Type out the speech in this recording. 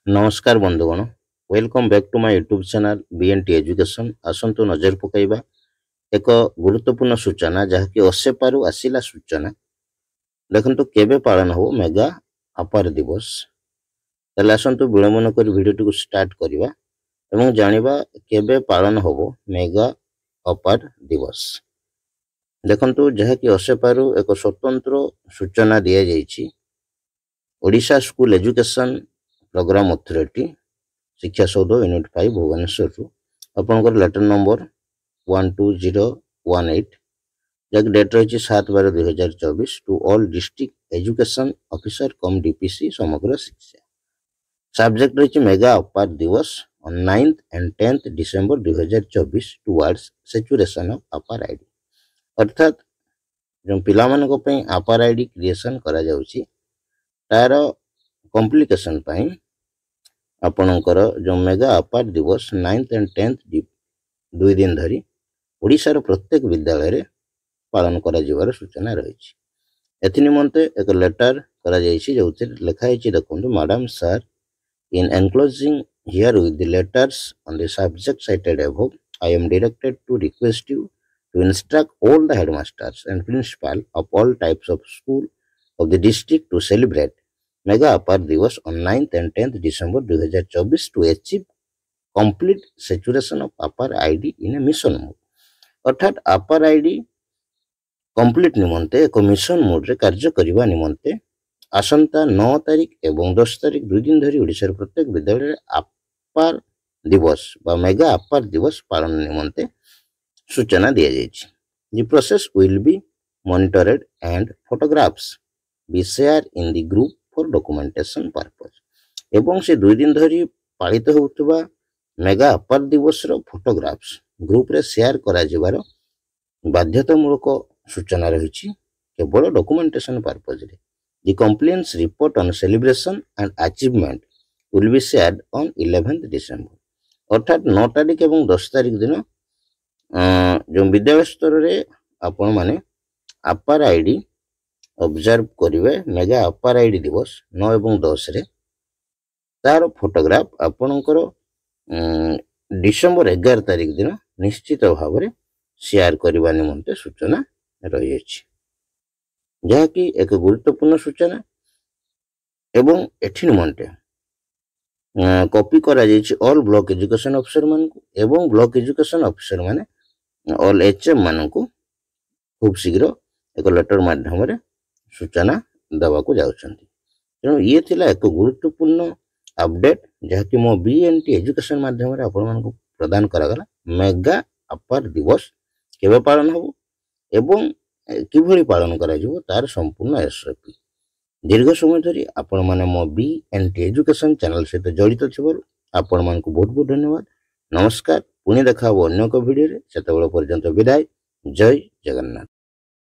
नमस्कार बंधुगण, welcome back to my YouTube channel BNT education. आसंतु नजर पकाइबा एक गुरुत्वपूर्ण सूचना जहाँकि असे पारु आसिला सूचना। देखंतु केबे पालन हो मेगा अपार दिवस। तले आसंतु विलंब न करी वीडियो को स्टार्ट करिबा एवं जानिबा केबे पालन होबो मेगा अपार दिवस। देखंतु जहाँकि असे पारु एक स्वतंत्र सूचना दिया जाइछि। Odisha school education programme authority Shiksha Soudha unit 5 Bhubaneswar आपंकर लेटर नंबर 12018 जैक डेट रही 7/12/2024 to all district education officer cum DPC Samagra Shiksha. Subject रही मेगा अपार दिवस on 9th and 10th December 2024 towards saturation of Apaar ID. अर्थात जो पिला मानको पई अपार आईडी क्रिएशन करा जाउची तार कॉम्प्लिकेशन पाई आपणकर जो मेगा अपार दिवस 9th and 10th 2 दिन धरी ओडिशार प्रत्येक विद्यालय पालन करा जिवार सूचना रही। एथि निमंते एक लेटर करा जाइछि जोथे लिखा है देखंतु madam sir in enclosing here with the letters on the subject cited above I am directed to request you to instruct all the headmasters and principal of all types of school of the district to celebrate mega Apaar दिवस on 9th and 10th December 2024 to achieve complete saturation of अपार ID in a mission mode। अर्थात अपार ID complete निमंते एक mission mode रे कार्य करिवा निमंते आसंता 9 तारिख एवं 10 तारिख 2 दिन धरी ओडिशार प्रत्येक विद्यालय अपार दिवस बा मेगा अपार दिवस पालन निमंते सूचना दिया जाइछि। The process will be monitored and photographs be shared in the group for documentation purpose। एवं से 2 दिन धरी पालित होउतबा मेगा अपार दिवस रो फोटोग्राफ्स ग्रुप रे शेयर करा जिवार बाध्यतामूलक सूचना रही केवल डॉक्यूमेंटेशन पर्पज रे। The complaints report on celebration and achievement will be shared on 11th December. अर्थात 9 तारिख एवं 10 तारिख दिन जो विद्यालय स्तर रे आपण माने अपार आईडी ऑब्जर्व करिवे मेगा अपार आईडी दिवस 9 एवं 10 रे तार फोटोग्राफ आपणकर डिसेंबर 11 तारिख दिन निश्चित भाव में शेयर करने निमंते सूचना रही है, जहाँकि एक गुरुत्वपूर्ण सूचना। एवं एठी निमंते कॉपी करा जाइछि ऑल ब्लॉक एजुकेशन ऑफिसर मानकु एवं ब्लॉक एजुकेशन ऑफिसर माने ऑल एचएम मानकु खूब शीघ्र एक लेटर माध्यम रे सूचना दवा को जाउछंती। तेणु ये थिला एक गुरुत्वपूर्ण अपडेट जहाँकि मो बीएनटी एजुकेशन माध्यम रे आपण मानकु प्रदान करागला मेगा अपार दिवस केबे पालन हो एवं किभଳି पालन करा जिवो तार संपूर्ण एसओपी। दीर्घ समय धरी आपण माने मो बीएनटी एजुकेशन चैनल सहित जड़ित थिबारु आपण मानकु बहुत बहुत धन्यवाद। नमस्कार, पुणी देखा अन्य एक वीडियो रे, सेतेबेले पर्यंत विदाय। जय जगन्नाथ।